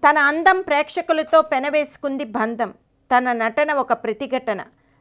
తన అందం ప్రేక్షకులతో పెనవేసుకుంది బంధం. తన నటన ఒక ప్రతిఘటన.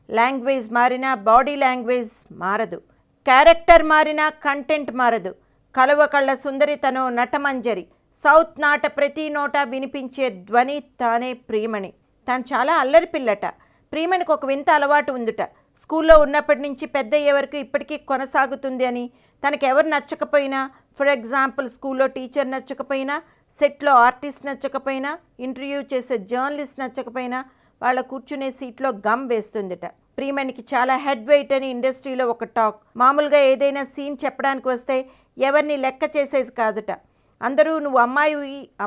లాంగ్వేజ్ మారినా బాడీ లాంగ్వేజ్ మారదు. క్యారెక్టర్ మారినా కంటెంట్ మారదు. కలువ కళ్ళ సుందరితనం నటమంజరి. సౌత్ నాట ప్రతి నోట వినిపించే ధ్వని తానే ప్రియమణి. తను చాలా అల్లరి పిల్లట. ప్రియమణికి ఒక వింత అలవాటు ఉందిట. స్కూల్లో ఉన్నప్పటి నుంచి పెద్ద అయ్యే వరకు ఇప్పటికీ కొనసాగుతుంది అని. తనకు ఎవరు నచ్చకపోయినా, ఫర్ ఎగ్జాంపుల్ స్కూల్లో టీచర్ నచ్చకపోయినా, సెట్లో ఆర్టిస్ట్ నచ్చకపోయినా, ఇంటర్వ్యూ చేసే జర్నలిస్ట్ నచ్చకపోయినా వాళ్ళ కూర్చునే సీట్లో గమ్ వేస్తుందిట. ప్రియమణికి చాలా హెడ్ వెయిట్ అని ఇండస్ట్రీలో ఒక టాక్. మామూలుగా ఏదైనా సీన్ చెప్పడానికి వస్తే ఎవరిని లెక్క చేసేది కాదుట. అందరూ నువ్వు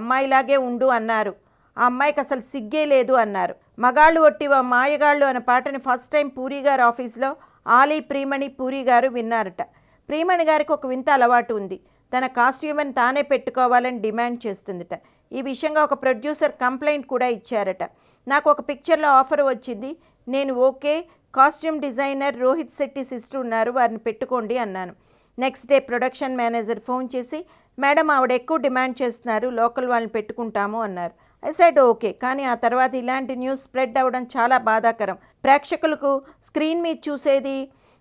అమ్మాయిలాగే ఉండు అన్నారు. ఆ అమ్మాయికి అసలు సిగ్గే లేదు అన్నారు. మగాళ్ళు ఒట్టివ మాయగాళ్ళు అనే పాటని ఫస్ట్ టైం పూరి గారు ఆఫీస్లో ఆలీ ప్రియమణి పూరి గారు విన్నారట. ప్రియమణి గారికి ఒక వింత అలవాటు ఉంది. తన కాస్ట్యూమ్ని తానే పెట్టుకోవాలని డిమాండ్ చేస్తుందిట. ఈ విషయంగా ఒక ప్రొడ్యూసర్ కంప్లైంట్ కూడా ఇచ్చారట. నాకు ఒక పిక్చర్లో ఆఫర్ వచ్చింది, నేను okay, costume designer Rohit Shetty sister ఉన్నారు, వారిని పెట్టుకోండి అన్నాను. Next day production manager phone చేసి, మేడం ఆవిడ ఎక్కువ డిమాండ్ చేస్తున్నారు, లోకల్ వాళ్ళని పెట్టుకుంటాము అన్నారు. I said okay. కానీ ఆ తర్వాత ఇలాంటి న్యూస్ స్ప్రెడ్ అవ్వడం చాలా బాధాకరం. ప్రేక్షకులకు స్క్రీన్ మీద చూసేది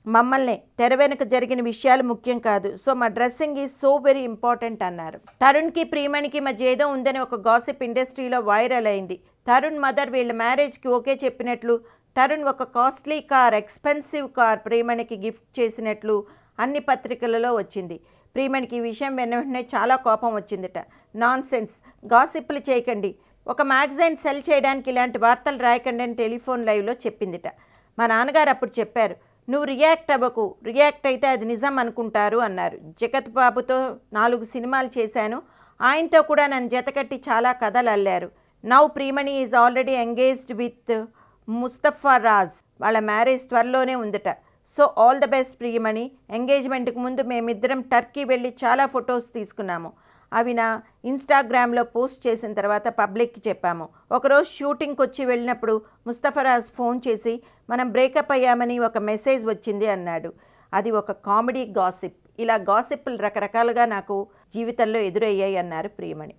మమ్మల్నే, తెర వెనుక జరిగిన విషయాలు ముఖ్యం కాదు. సో మా dressing is so very important అన్నారు. తరుణ్కి ప్రియమణికి మధ్య ఏదో ఉందని ఒక గాసిప్ ఇండస్ట్రీలో వైరల్ అయింది. తరుణ్ మదర్ వీళ్ళ మ్యారేజ్కి ఓకే చెప్పినట్లు, తరుణ్ ఒక కాస్ట్లీ కార్, ఎక్స్పెన్సివ్ కార్ ప్రియమణికి గిఫ్ట్ చేసినట్లు అన్ని పత్రికలలో వచ్చింది. ప్రియమణికి ఈ విషయం వెంటనే చాలా కోపం వచ్చిందట. నాన్ సెన్స్, గాసిప్లు చేయకండి, ఒక మ్యాగజైన్ సెల్ చేయడానికి ఇలాంటి వార్తలు రాయకండి అని టెలిఫోన్ లైవ్లో చెప్పిందిట. మా నాన్నగారు అప్పుడు చెప్పారు, నువ్వు రియాక్ట్ అవ్వకు, రియాక్ట్ అయితే అది నిజం అనుకుంటారు అన్నారు. జగత్ బాబుతో 4 సినిమాలు చేశాను, ఆయనతో కూడా నన్ను జతకట్టి చాలా కథలు అల్లారు. Now Priyamani is already engaged with Mustafa Raj. వాళ్ళ మ్యారేజ్ త్వరలోనే ఉందట. So all the best Priyamani. ఎంగేజ్మెంట్కి ముందు మేమిద్దరం టర్కీ వెళ్ళి చాలా ఫొటోస్ తీసుకున్నాము. అవి నా ఇన్స్టాగ్రామ్లో పోస్ట్ చేసిన తర్వాత పబ్లిక్కి చెప్పాము. ఒకరోజు షూటింగ్కి వచ్చి వెళ్ళినప్పుడు ముస్తఫరాజ్ ఫోన్ చేసి మనం బ్రేకప్ అయ్యామని ఒక మెసేజ్ వచ్చింది అన్నాడు. అది ఒక కామెడీ గాసిప్. ఇలా గాసిప్లు రకరకాలుగా నాకు జీవితంలో ఎదురయ్యాయి అన్నారు ప్రియమణి.